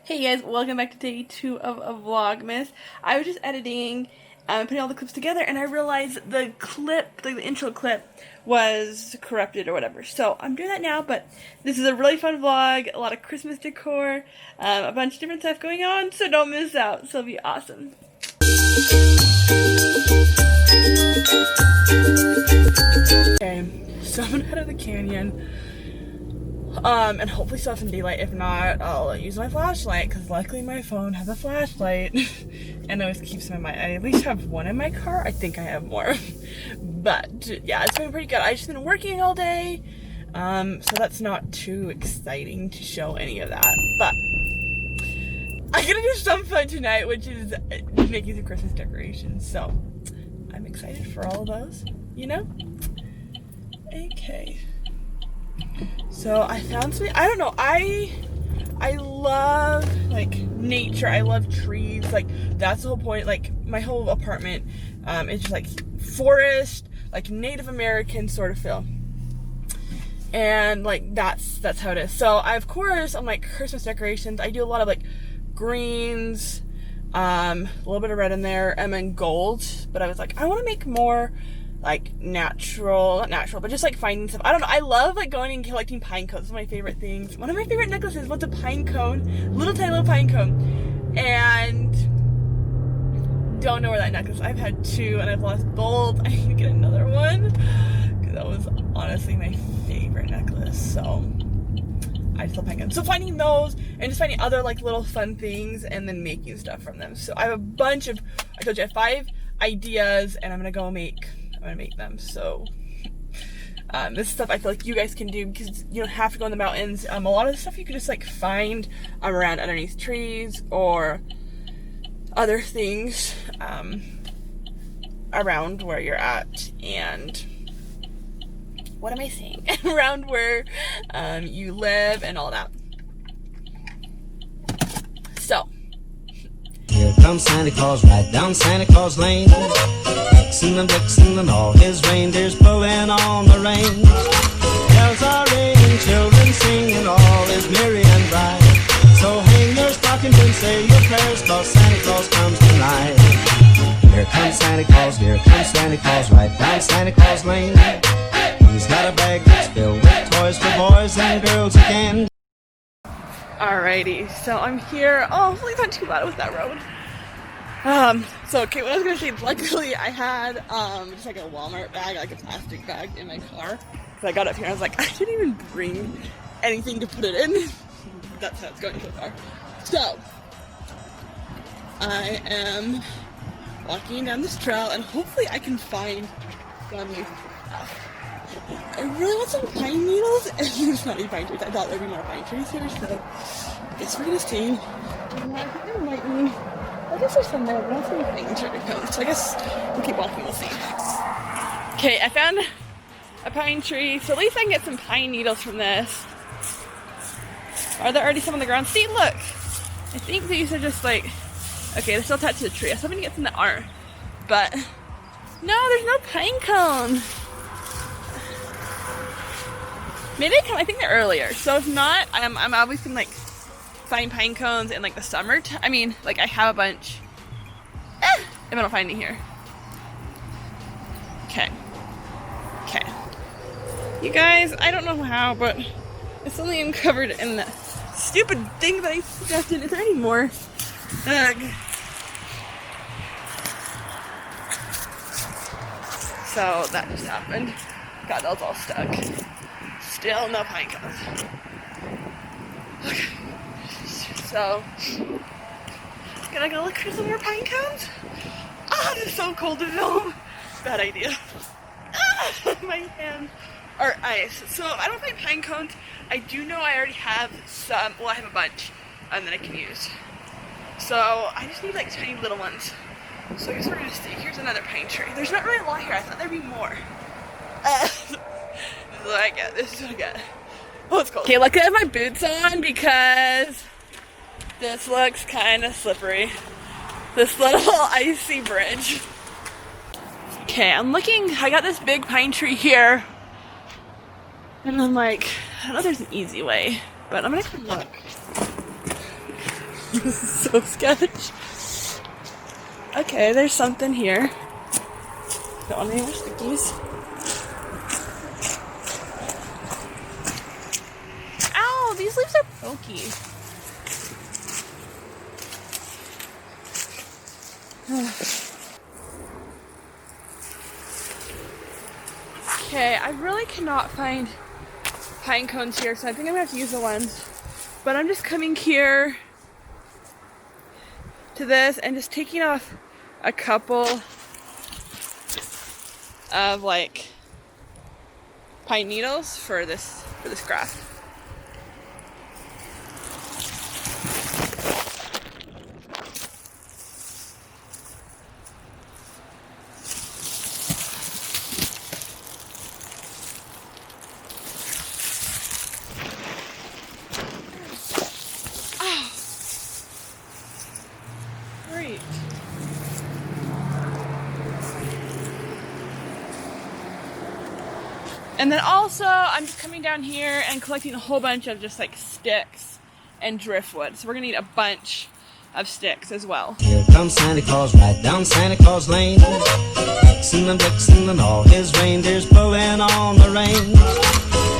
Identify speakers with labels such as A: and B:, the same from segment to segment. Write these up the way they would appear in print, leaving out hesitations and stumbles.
A: Hey guys, welcome back to day 2 of Vlogmas. I was just editing and putting all the clips together and I realized the clip, like the intro clip, was corrupted or whatever. So I'm doing that now, but this is a really fun vlog, a lot of Christmas decor, a bunch of different stuff going on, so don't miss out. So it'll be awesome. Okay, so I'm gonna head out of the canyon. And hopefully still have some daylight. If not, I'll use my flashlight, because luckily my phone has a flashlight and always keeps them in my, I at least have one in my car. I think I have more. But yeah, it's been pretty good. I've just been working all day, so that's not too exciting to show any of that. But I'm gonna do some fun tonight, which is making some Christmas decorations. So I'm excited for all of those, you know? Okay. So I found something, I don't know, I love like nature, I love trees, like that's the whole point. Like my whole apartment is just like forest, like Native American sort of feel, and like that's how it is. So I, of course, on like Christmas decorations, I do a lot of like greens, a little bit of red in there, and then gold. But I was like, I want to make more like natural, not natural, but just like finding stuff. I don't know, I love like going and collecting pine cones. It's one of my favorite things. One of my favorite necklaces was a pine cone, little tiny little pine cone, and don't know where that necklace. I've had 2 and I've lost both. I need to get another one because that was honestly my favorite necklace. So I just love pine cones. So finding those and just finding other like little fun things and then making stuff from them. So I have a bunch of, I told you I have 5 ideas and I'm gonna make them. So this stuff I feel like you guys can do because you don't have to go in the mountains. A lot of the stuff you can just like find around underneath trees or other things around where you're at, and what am I saying? Around where you live and all that. So
B: here comes Santa Claus right down Santa Claus Lane. Vixen and Blitzen and all his reindeers pulling on the reins. Bells are ringing, children singing, all is merry and bright. So hang your stockings and say your prayers, 'cause Santa Claus comes tonight. Here comes Santa Claus right down Santa Claus Lane. He's got a bag that's filled with toys for boys and girls again.
A: alrighty, so I'm here. Oh, hopefully it's not too loud with that road. So okay, what I was gonna say, luckily I had just like a Walmart bag, like a plastic bag in my car. So I got up here and I was like, I didn't even bring anything to put it in. That's how it's going so far. So I am walking down this trail and hopefully I can find some new stuff. I really want some pine needles and there's not any pine trees. I thought there'd be more pine trees here, so I guess we're gonna see. I think there might be, I guess there's some there, but I don't see anything in sugar cones, so I guess we'll keep walking, we'll see. Okay, I found a pine tree, so at least I can get some pine needles from this. Are there already some on the ground? See, look! I think these are just like, okay, they're still attached to the tree. I was hoping to get some that aren't, but no, there's no pine cone. Maybe they come, I think they're earlier, so if not, I'm always gonna like find pine cones in like the summer. I mean, like I have a bunch. If I don't find any here. Okay. Okay. You guys, I don't know how, but I suddenly am covered in the stupid thing that I stuffed in. Is there any more? Ugh. So that just happened. God, that was all stuck. Still no pine cones. Okay. So, gonna go look for some more pine cones. Ah, this is so cold to film. Bad idea. Ah, my hands are ice. So I don't find pine cones. I do know I already have some. Well, I have a bunch that I can use. So I just need like tiny little ones. So I guess we're gonna see. Here's another pine tree. There's not really a lot here. I thought there'd be more. This is what I get. This is what I get. Oh, it's cold. Okay, luckily I have my boots on because this looks kind of slippery. This little icy bridge. Okay, I'm looking. I got this big pine tree here. And I'm like, I don't know if there's an easy way, but I'm gonna come look. This is so sketch. Okay, there's something here. Don't want any more stickies. Ow, these leaves are pokey. Okay, I really cannot find pine cones here, so I think I'm gonna have to use the ones. But I'm just coming here to this and just taking off a couple of like pine needles for this craft. Great. And then also, I'm just coming down here and collecting a whole bunch of just like sticks and driftwood. So we're gonna need a bunch of sticks as well.
B: Here comes Santa Claus right down Santa Claus Lane. Vixen and Blitzen and all his reindeers pulling on the reins.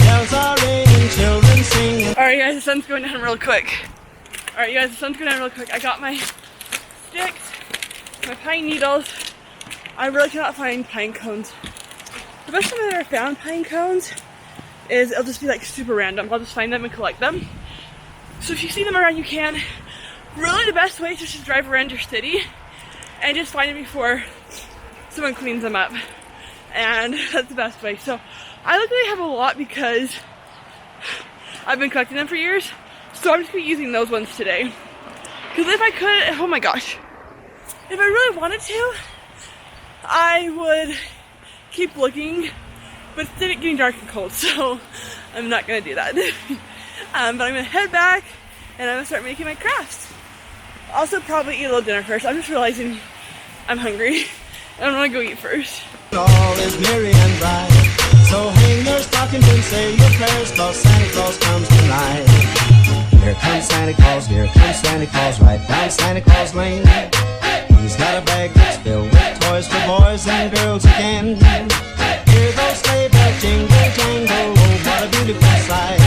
B: Bells are ringing, children singing.
A: Alright guys, the sun's going down real quick. Alright you guys, the sun's going down real quick. I got my sticks, my pine needles. I really cannot find pine cones. The best time I've ever found pine cones is it'll just be like super random. I'll just find them and collect them. So if you see them around, you can. Really the best way is just to drive around your city and just find them before someone cleans them up. And that's the best way. So I luckily have a lot because I've been collecting them for years. So I'm just gonna be using those ones today. Because if I could, oh my gosh. If I really wanted to, I would keep looking, but it's getting dark and cold, so I'm not gonna do that. But I'm gonna head back and I'm gonna start making my crafts. Also probably eat a little dinner first. I'm just realizing I'm hungry and I wanna go eat first.
B: All is merry and bright, so hang your stockings and say your prayers, cause Santa Claus comes tonight. Here comes Santa Claus, right down Santa Claus Lane. He's got a bag that's filled with toys for boys and girls again. Hear those sleigh bells jingle, jangle, oh what a beautiful sight.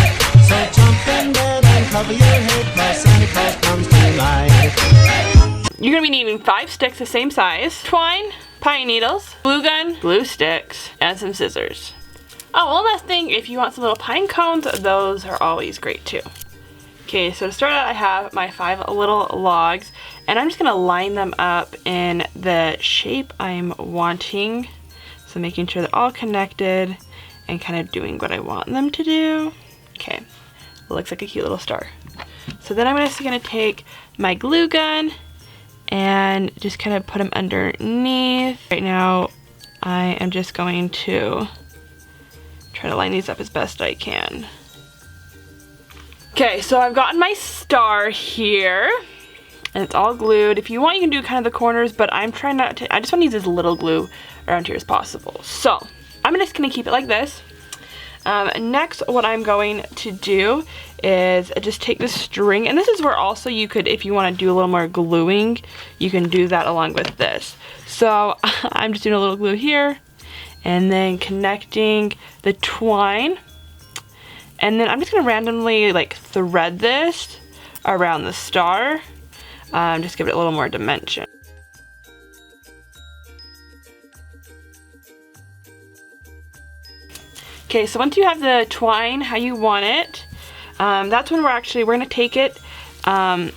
B: So jump in bed and cover your head, cause Santa Claus comes tonight.
A: You're gonna be needing 5 sticks the same size, twine, pine needles, glue gun, glue sticks, and some scissors. Oh, one last thing, if you want some little pine cones, those are always great too. Okay, so to start out I have my 5 little logs and I'm just gonna line them up in the shape I'm wanting. So making sure they're all connected and kind of doing what I want them to do. Okay, it looks like a cute little star. So then I'm just gonna take my glue gun and just kind of put them underneath. Right now I am just going to try to line these up as best I can. Okay, so I've gotten my star here, and it's all glued. If you want, you can do kind of the corners, but I'm trying not to, I just want to use as little glue around here as possible. So, I'm just going to keep it like this. Next, what I'm going to do is just take this string, and this is where also you could, if you want to do a little more gluing, you can do that along with this. So, I'm just doing a little glue here, and then connecting the twine. And then I'm just gonna randomly like thread this around the star, just give it a little more dimension. Okay, so once you have the twine how you want it, that's when we're gonna take it, and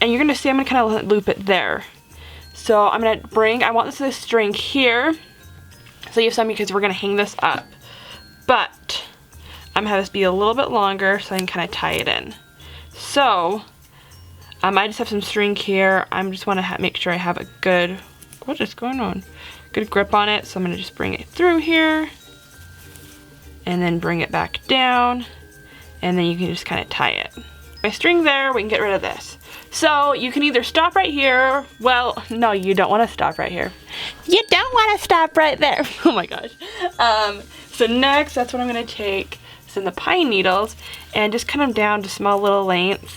A: you're gonna see I'm gonna kind of loop it there. So I'm gonna I want this string here, so you have some because we're gonna hang this up, but I'm gonna have this be a little bit longer so I can kind of tie it in. So, I just have some string here. I just want to make sure I have a good, what is going on? Good grip on it. So I'm gonna just bring it through here, and then bring it back down, and then you can just kind of tie it. My string there, we can get rid of this. So you can either stop right here. Well, no, you don't want to stop right here. You don't want to stop right there. Oh my gosh. So next, that's what I'm gonna take. In the pine needles and just cut them down to small little lengths,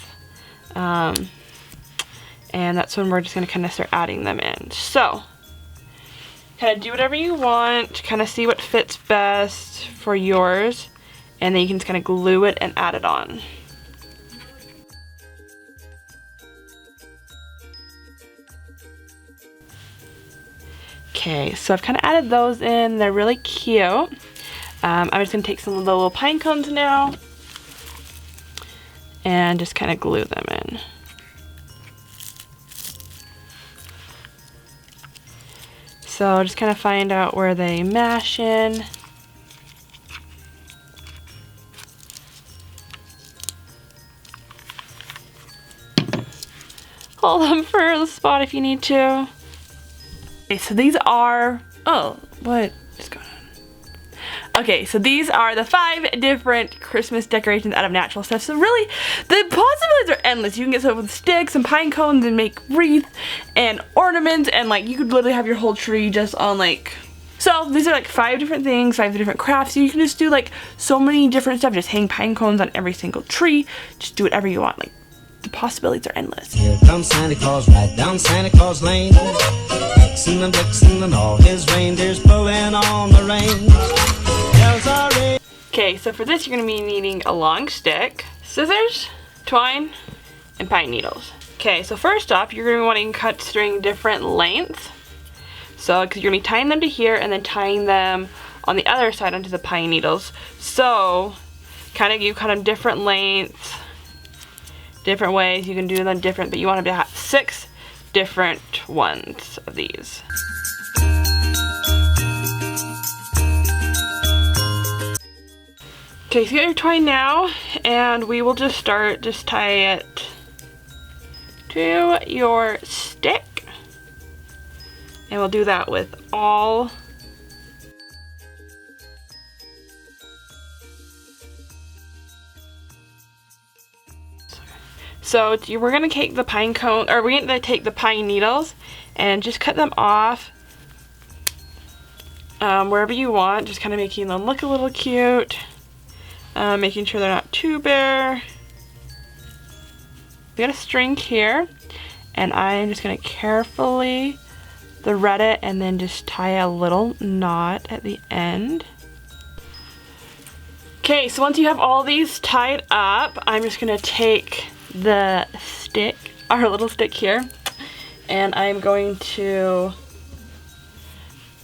A: and that's when we're just gonna kind of start adding them in. So, kind of do whatever you want, kind of see what fits best for yours, and then you can just kind of glue it and add it on. Okay, so I've kind of added those in. They're really cute. I'm just going to take some of the little pine cones now and just kind of glue them in. So just kind of find out where they mash in. Hold them for the spot if you need to. Okay, so these are, oh, what is going on? Okay, so these are the 5 different Christmas decorations out of natural stuff. So really, the possibilities are endless. You can get stuff with sticks and pine cones and make wreaths and ornaments, and like you could literally have your whole tree just on like, so these are like 5 different things, 5 different crafts. So you can just do like so many different stuff. Just hang pine cones on every single tree. Just do whatever you want. Like, the possibilities are endless.
B: Here comes Santa Claus right down Santa Claus Lane. Vixen and Blitzen and all his reindeers pulling on the reins. Bells are ringing.
A: Okay, so for this you're going to be needing a long stick, scissors, twine, and pine needles. Okay, so first off, you're going to be wanting to cut string different lengths. So, because you're going to be tying them to here and then tying them on the other side onto the pine needles. So, you cut them different lengths, different ways. You can do them different, but you want to have 6 different ones of these. Okay, so you got your twine now, and we will just tie it to your stick, and we'll do that with all. So we're gonna take the pine cone, or we're gonna take the pine needles and just cut them off wherever you want, just kind of making them look a little cute, making sure they're not too bare. We got a string here, and I'm just gonna carefully thread it and then just tie a little knot at the end. Okay, so once you have all these tied up, I'm just gonna take the stick, our little stick here, and I'm going to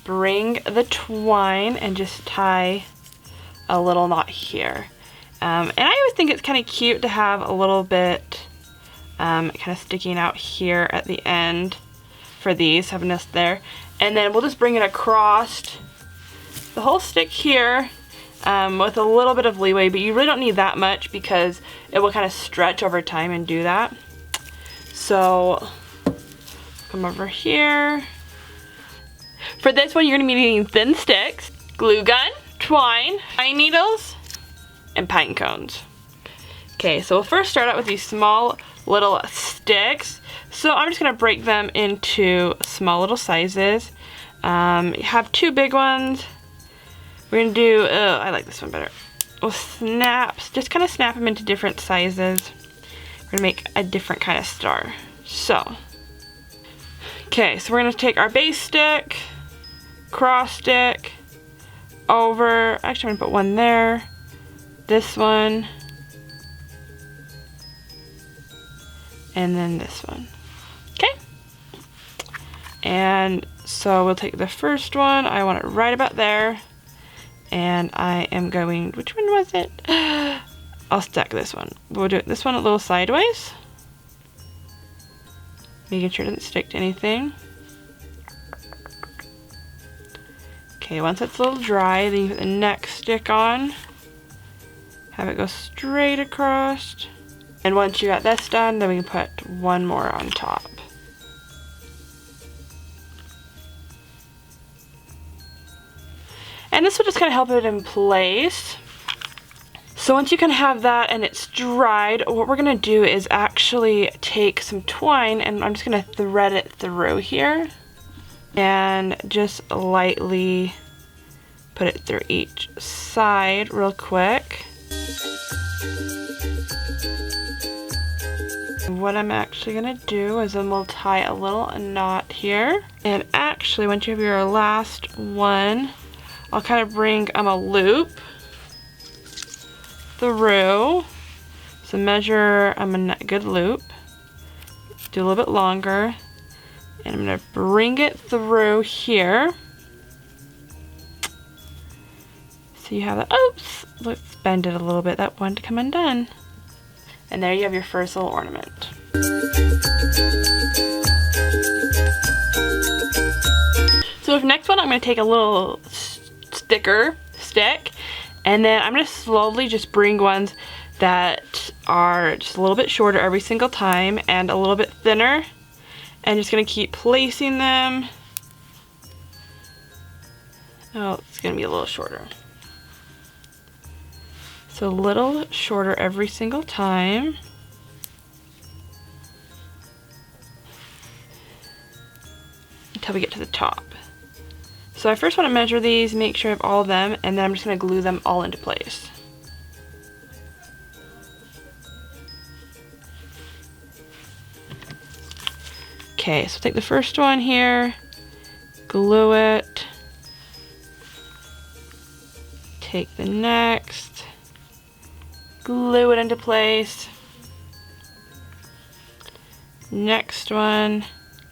A: bring the twine and just tie a little knot here. And I always think it's kind of cute to have a little bit kind of sticking out here at the end for these, having this there. And then we'll just bring it across the whole stick here with a little bit of leeway, but you really don't need that much because it will kind of stretch over time and do that. So come over here. For this one, you're going to be needing thin sticks, glue gun, twine, pine needles, and pine cones. Okay, so we'll first start out with these small little sticks. So I'm just going to break them into small little sizes. You have 2 big ones. We're going to do, I like this one better. We'll just kind of snap them into different sizes. We're going to make a different kind of star. So, okay, so we're going to take our base stick, cross stick, over, actually I'm going to put one there, this one, and then this one. Okay? And so we'll take the first one, I want it right about there, and I am going, which one was it? I'll stack this one. We'll do this one a little sideways, making sure it doesn't stick to anything. Okay, once it's a little dry, then you put the next stick on, have it go straight across, and once you got this done, then we can put one more on top. And this will just kind of help it in place. So once you can have that and it's dried, what we're going to do is actually take some twine, and I'm just going to thread it through here and just lightly put it through each side real quick. What I'm actually actually gonna do is then we'll tie a little knot here. And actually, once you have your last one, I'll kind of bring a loop through. So measure a good loop, do a little bit longer, and I'm gonna bring it through here. So you have that, oops, let's bend it a little bit, that one to come undone. And there you have your first little ornament. So for next one, I'm gonna take a little stick, and then I'm gonna slowly just bring ones that are just a little bit shorter every single time and a little bit thinner, and just gonna keep placing them. Oh, it's gonna be a little shorter. So a little shorter every single time. Until we get to the top. So I first want to measure these, make sure I have all of them, and then I'm just going to glue them all into place. Okay, so take the first one here, glue it, take the next, glue it into place, next one,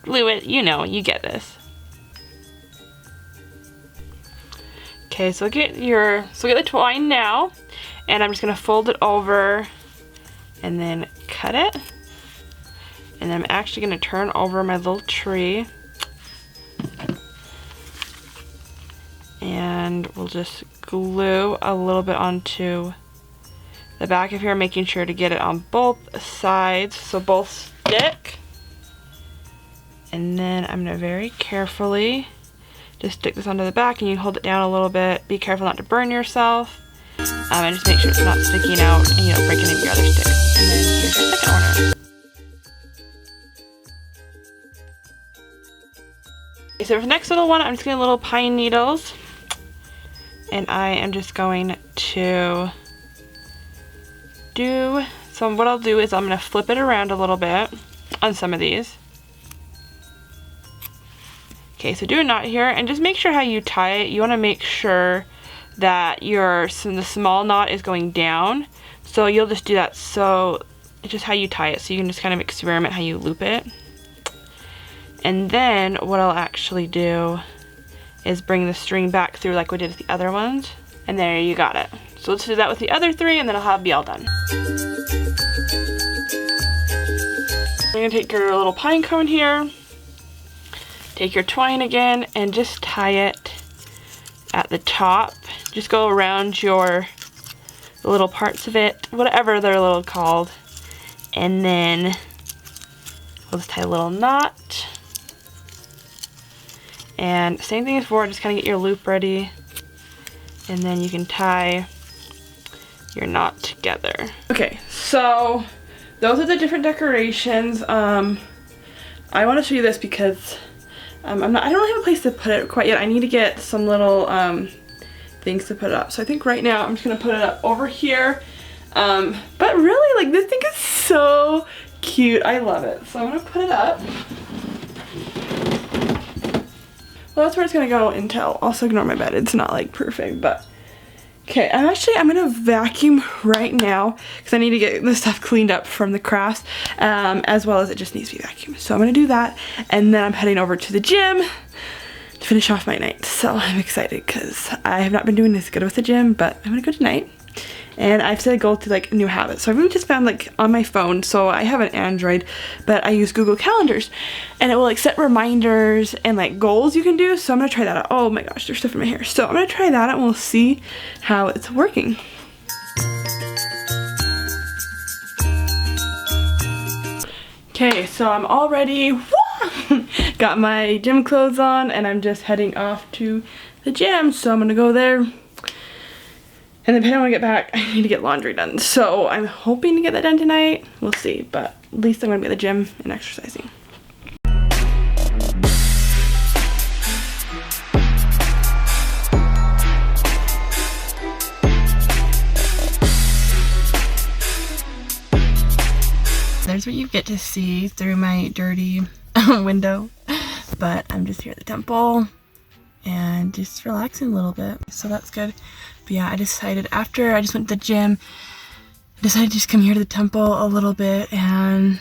A: glue it, you know, you get this. Okay, so get the twine now, and I'm just gonna fold it over and then cut it. And then I'm actually gonna turn over my little tree. And we'll just glue a little bit onto the back of here, making sure to get it on both sides so both stick. And then I'm gonna very carefully just stick this onto the back, and you hold it down a little bit. Be careful not to burn yourself. And just make sure it's not sticking out and you don't break any of your other sticks. And then here's your second ornament. Okay, so for the next little one, I'm just getting little pine needles. And I am just going to so what I'll do is I'm going to flip it around a little bit on some of these. Okay, so do a knot here, and just make sure how you tie it. You want to make sure that the small knot is going down. So you'll just do that. So it's just how you tie it. So you can just kind of experiment how you loop it. And then what I'll actually do is bring the string back through like we did with the other ones. And there you got it. So let's do that with the other three, and then I'll be all done. You're gonna take your little pine cone here. Take your twine again and just tie it at the top. Just go around the little parts of it, whatever they're little called. And then we'll just tie a little knot. And same thing as before, just kind of get your loop ready. And then you can tie your knot together. Okay, so those are the different decorations. I want to show you this because I don't really have a place to put it quite yet. I need to get some little things to put up. So I think right now I'm just gonna put it up over here. But really, like, this thing is so cute. I love it. So I'm gonna put it up. Well, that's where it's gonna go until. Also ignore my bed. It's not like perfect, but okay. I'm gonna vacuum right now because I need to get this stuff cleaned up from the crafts, as well as it just needs to be vacuumed. So I'm gonna do that, and then I'm heading over to the gym to finish off my night. So I'm excited because I have not been doing this good with the gym, but I'm gonna go tonight. And I've set a goal to like new habits. So I've really just found like on my phone, so I have an Android, but I use Google Calendars, and it will like set reminders and like goals you can do. So I'm gonna try that out. Oh my gosh, there's stuff in my hair. So I'm gonna try that out and we'll see how it's working. Okay, so I'm all ready. Got my gym clothes on, and I'm just heading off to the gym. So I'm gonna go there. And then depending on when I get back, I need to get laundry done. So I'm hoping to get that done tonight. We'll see, but at least I'm gonna be at the gym and exercising. there's what you get to see through my dirty window. But I'm just here at the temple and just relaxing a little bit, so that's good. But yeah, I decided after I just went to the gym, I decided to just come here to the temple a little bit, and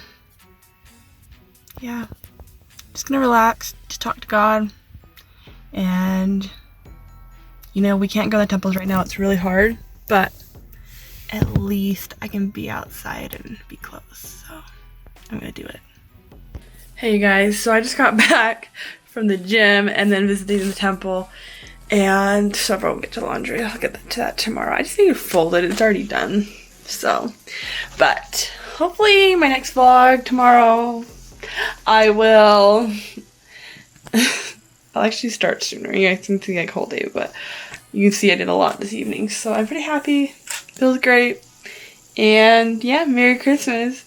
A: yeah, just gonna relax, just talk to God. And you know, we can't go to the temples right now, it's really hard, but at least I can be outside and be close, so I'm gonna do it. Hey guys, so I just got back from the gym and then visiting the temple, and so I'll get to laundry. I'll get to that tomorrow. I just need to fold it, it's already done. So, but hopefully my next vlog tomorrow, I'll actually start sooner. You guys can see like whole day, but you can see I did a lot this evening, so I'm pretty happy. Feels great. And yeah, Merry Christmas.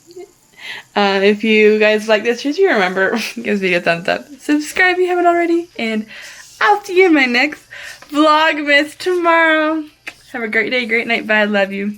A: If you guys like this, just remember, give this video a thumbs up, subscribe if you haven't already, and I'll see you in my next Vlogmas tomorrow. Have a great day, great night, bye, I love you.